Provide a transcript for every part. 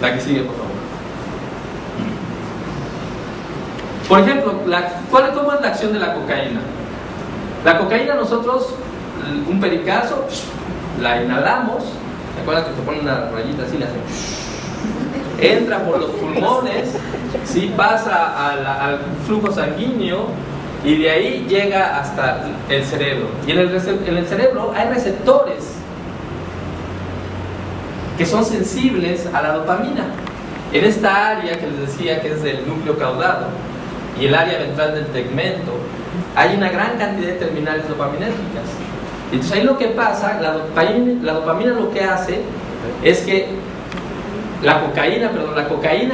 La que sigue, por favor. Por ejemplo, ¿cómo es la acción de la cocaína? La cocaína nosotros, un pericazo, la inhalamos. ¿Se acuerdan que te ponen una rayita así? La hacen, entra por los pulmones, ¿sí? Pasa al flujo sanguíneo y de ahí llega hasta el cerebro. Y en el cerebro hay receptores que son sensibles a la dopamina. En esta área que les decía que es del núcleo caudado y el área ventral del tegmento, hay una gran cantidad de terminales dopaminérgicas. Entonces ahí lo que pasa, la dopamina lo que hace es que la cocaína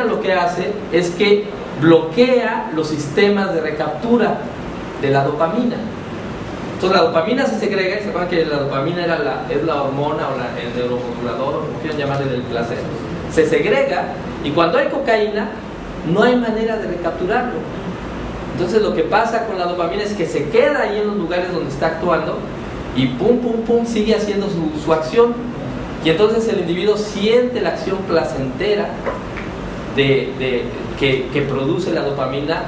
lo que hace es que bloquea los sistemas de recaptura de la dopamina. Entonces la dopamina se segrega, y se acuerdan que la dopamina es la hormona o el neuromodulador, o como quieran llamarle, del placer. Se segrega y cuando hay cocaína no hay manera de recapturarlo. Entonces lo que pasa con la dopamina es que se queda ahí en los lugares donde está actuando y pum, pum, pum, sigue haciendo su acción. Y entonces el individuo siente la acción placentera que produce la dopamina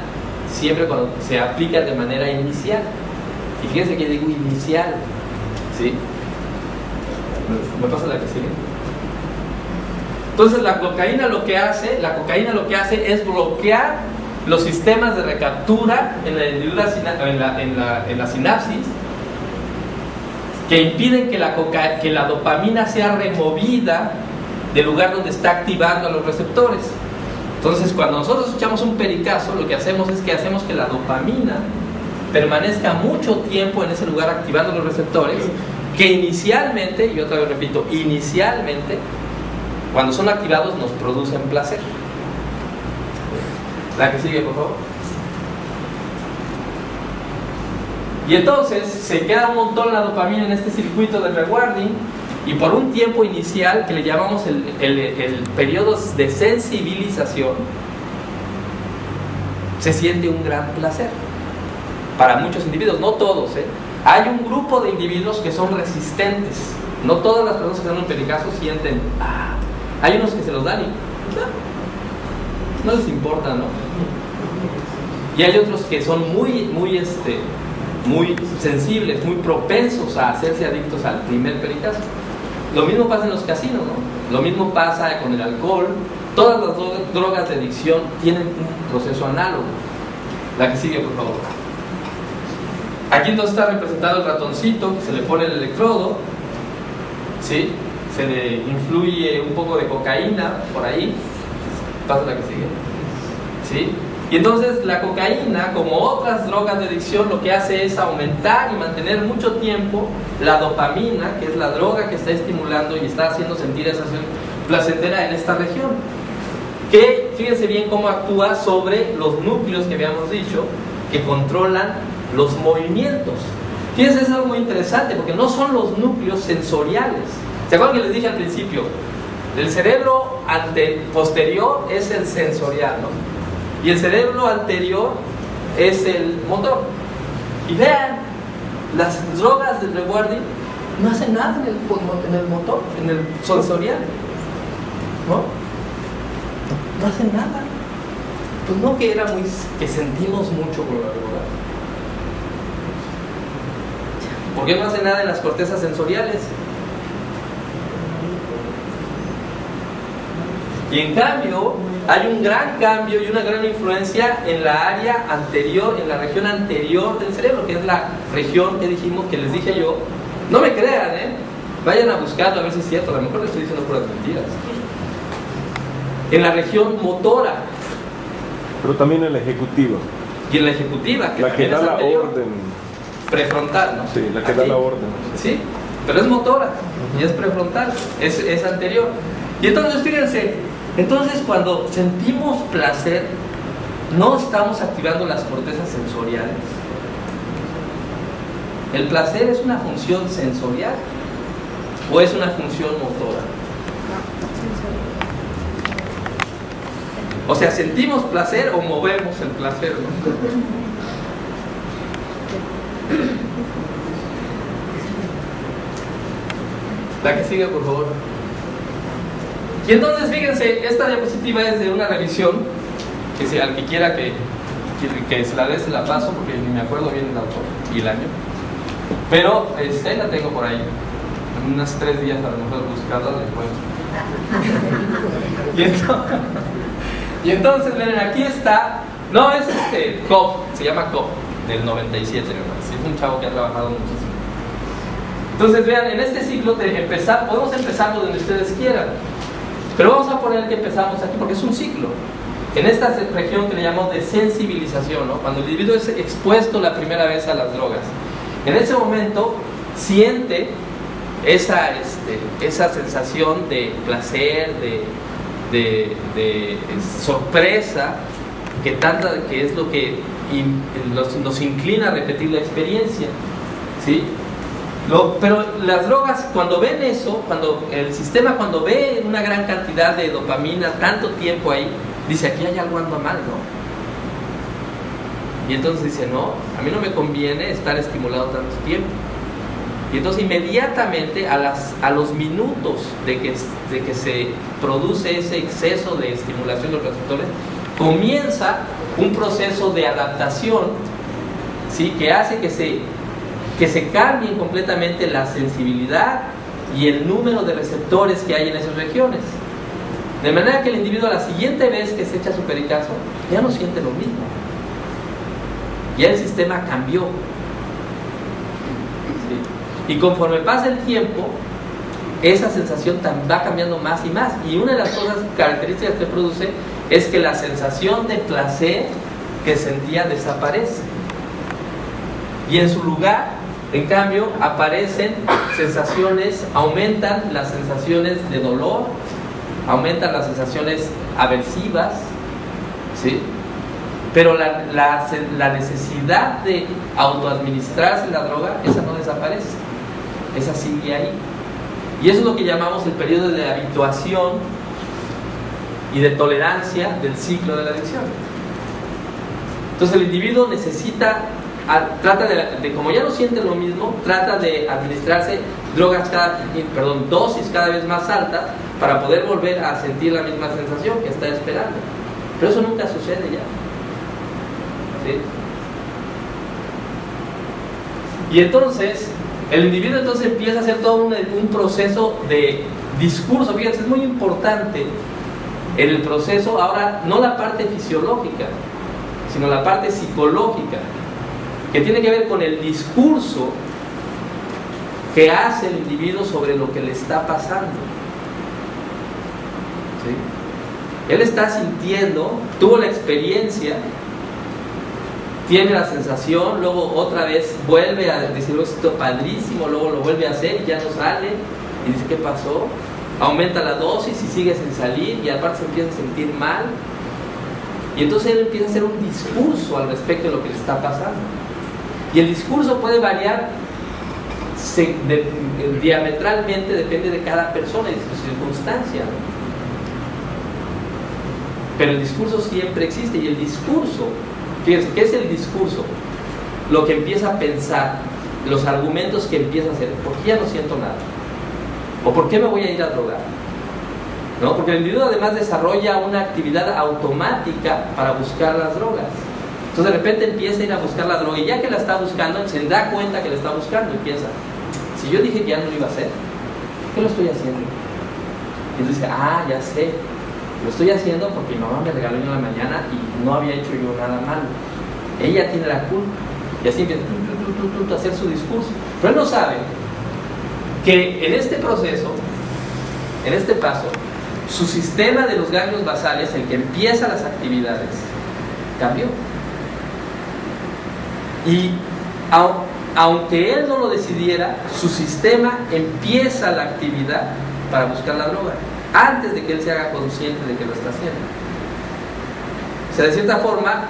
siempre cuando se aplica de manera inicial. Y fíjense que digo inicial, ¿sí? ¿Me pasa la que sigue? Entonces la cocaína lo que hace es bloquear los sistemas de recaptura en la sinapsis, que impiden que la dopamina sea removida del lugar donde está activando a los receptores. Entonces cuando nosotros escuchamos un pericazo, lo que hacemos es que hacemos que la dopamina permanezca mucho tiempo en ese lugar activando los receptores, que inicialmente, y otra vez repito, inicialmente, cuando son activados nos producen placer. La que sigue, por favor. Y entonces se queda un montón la dopamina en este circuito de rewarding, y por un tiempo inicial que le llamamos el periodo de sensibilización, se siente un gran placer para muchos individuos, no todos, ¿eh? Hay un grupo de individuos que son resistentes. No todas las personas que dan un pericazo sienten, hay unos que se los dan y no les importa, ¿no? Y hay otros que son muy sensibles, muy propensos a hacerse adictos al primer pericazo. Lo mismo pasa en los casinos, ¿no? Lo mismo pasa con el alcohol. Todas las drogas de adicción tienen un proceso análogo. La que sigue, por favor. Aquí entonces está representado el ratoncito, que se le pone el electrodo, ¿sí? Se le influye un poco de cocaína por ahí. Pasa la que sigue, ¿sí? Y entonces la cocaína, como otras drogas de adicción, lo que hace es aumentar y mantener mucho tiempo la dopamina, que es la droga que está estimulando y está haciendo sentir esa sensación placentera en esta región. Que fíjense bien cómo actúa sobre los núcleos que habíamos dicho, que controlan los movimientos. Fíjense, es algo muy interesante porque no son los núcleos sensoriales. ¿Se acuerdan que les dije al principio? El cerebro posterior es el sensorial, ¿no? Y el cerebro anterior es el motor. Y vean, las drogas del rewarding no hacen nada en el motor, en el sensorial, ¿no? No hacen nada. Pues no que sentimos mucho con la droga. ¿Por qué no hace nada en las cortezas sensoriales? Y en cambio, hay un gran cambio y una gran influencia en la área anterior, en la región anterior del cerebro, que es la región que dijimos, que les dije yo. No me crean, vayan a buscarlo a ver si es cierto, a lo mejor les estoy diciendo puras mentiras. En la región motora. Pero también en la ejecutiva. Y en la ejecutiva, que la que da la orden. Prefrontal, ¿no? Sí, la que da la orden. Sí, pero es motora y es prefrontal, es anterior. Y entonces fíjense, cuando sentimos placer, no estamos activando las cortezas sensoriales. ¿El placer es una función sensorial o es una función motora? O sea, ¿sentimos placer o movemos el placer, ¿no? La que sigue, por favor. Y entonces, fíjense, esta diapositiva es de una revisión, que si al que quiera que se la dé, se la paso, porque ni me acuerdo bien el autor y el año. Pero la tengo por ahí. En unos 3 días a lo mejor buscarla después. Y entonces, miren, aquí está. No, es Koch, se llama Koch, del 97, me parece. Es un chavo que ha trabajado muchísimo. Entonces, vean, en este ciclo podemos empezar donde ustedes quieran. Pero vamos a poner que empezamos aquí, porque es un ciclo. En esta región que le llamamos de sensibilización, ¿no? Cuando el individuo es expuesto la primera vez a las drogas, en ese momento siente esa sensación de placer, de sorpresa, que es lo que nos inclina a repetir la experiencia, ¿sí? Pero las drogas, cuando ven eso, cuando el sistema ve una gran cantidad de dopamina tanto tiempo ahí, dice, aquí hay algo anda mal, ¿no? Y entonces dice, no, a mí no me conviene estar estimulado tanto tiempo. Y entonces inmediatamente a los minutos de que se produce ese exceso de estimulación de los receptores, comienza un proceso de adaptación, ¿sí? Que hace que se cambien completamente la sensibilidad y el número de receptores que hay en esas regiones. De manera que el individuo, la siguiente vez que se echa su pericazo, ya no siente lo mismo. Ya el sistema cambió. ¿Sí? Y conforme pasa el tiempo, esa sensación va cambiando más y más. Y una de las cosas características que produce es que la sensación de placer que sentía desaparece. Y en su lugar, en cambio, aparecen sensaciones, aumentan las sensaciones de dolor, aumentan las sensaciones aversivas, ¿sí? Pero la necesidad de autoadministrarse la droga, esa no desaparece, esa sigue ahí. Y eso es lo que llamamos el periodo de habituación y de tolerancia del ciclo de la adicción. Entonces el individuo trata de, como ya no siente lo mismo, trata de administrarse dosis cada vez más altas para poder volver a sentir la misma sensación que está esperando. Pero eso nunca sucede ya. ¿Sí? Y entonces el individuo empieza a hacer todo un proceso de discurso. Fíjense, es muy importante en el proceso ahora no la parte fisiológica, sino la parte psicológica, que tiene que ver con el discurso que hace el individuo sobre lo que le está pasando. ¿Sí? Él está sintiendo, tuvo la experiencia, tiene la sensación, luego otra vez vuelve a decir, esto es padrísimo, luego lo vuelve a hacer y ya no sale, y dice, ¿qué pasó? Aumenta la dosis y sigue sin salir, y aparte se empieza a sentir mal, y entonces él empieza a hacer un discurso al respecto de lo que le está pasando. Y el discurso puede variar diametralmente, depende de cada persona y de su circunstancia, ¿no? Pero el discurso siempre existe. Y el discurso, fíjense, ¿qué es el discurso? Lo que empieza a pensar, los argumentos que empieza a hacer. ¿Por qué ya no siento nada? ¿O por qué me voy a ir a drogar? ¿No? Porque el individuo además desarrolla una actividad automática para buscar las drogas. Entonces de repente empieza a ir a buscar la droga, y ya que la está buscando, se da cuenta que la está buscando y piensa, si yo dije que ya no lo iba a hacer, ¿por qué lo estoy haciendo? Y entonces dice, ya sé, lo estoy haciendo porque mi mamá me regaló en la mañana y no había hecho yo nada malo. Ella tiene la culpa. Y así empieza a hacer su discurso. Pero él no sabe que en este proceso, en este paso, su sistema de los ganglios basales, el que empieza las actividades, cambió. Y aunque él no lo decidiera, su sistema empieza la actividad para buscar la droga, antes de que él se haga consciente de que lo está haciendo. O sea, de cierta forma,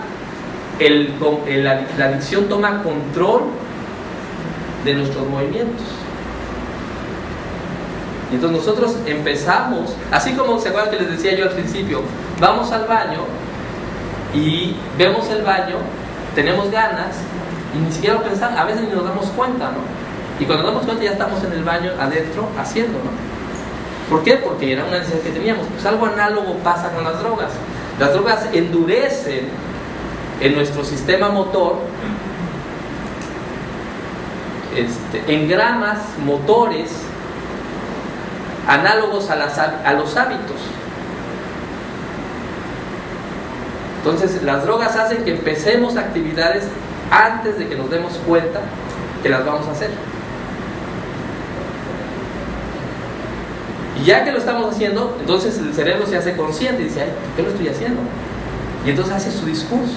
la adicción toma control de nuestros movimientos. Y entonces nosotros empezamos, así como se acuerdan que les decía yo al principio, vamos al baño y vemos el baño, tenemos ganas y ni siquiera lo pensamos, a veces ni nos damos cuenta, ¿no? Y cuando nos damos cuenta ya estamos en el baño adentro haciendo, ¿no? ¿Por qué? Porque era una necesidad que teníamos. Pues algo análogo pasa con las drogas. Las drogas endurecen en nuestro sistema motor engramas motores análogos a los hábitos. Entonces las drogas hacen que empecemos actividades antes de que nos demos cuenta que las vamos a hacer. Y ya que lo estamos haciendo, entonces el cerebro se hace consciente y dice, ay, ¿por qué lo estoy haciendo? Y entonces hace su discurso.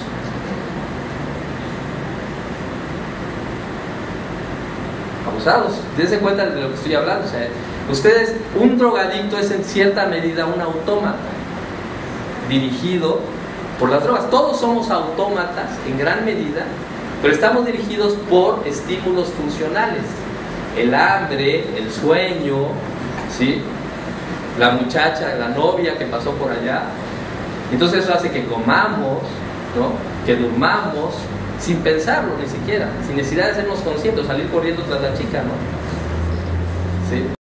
Abusados, dense cuenta de lo que estoy hablando. O sea, ustedes, un drogadicto es en cierta medida un autómata dirigido por las drogas. Todos somos autómatas en gran medida, pero estamos dirigidos por estímulos funcionales. El hambre, el sueño, ¿sí? La muchacha, la novia que pasó por allá. Entonces eso hace que comamos, ¿no? Que durmamos, sin pensarlo ni siquiera, sin necesidad de sernos conscientes, salir corriendo tras la chica, ¿no? ¿Sí?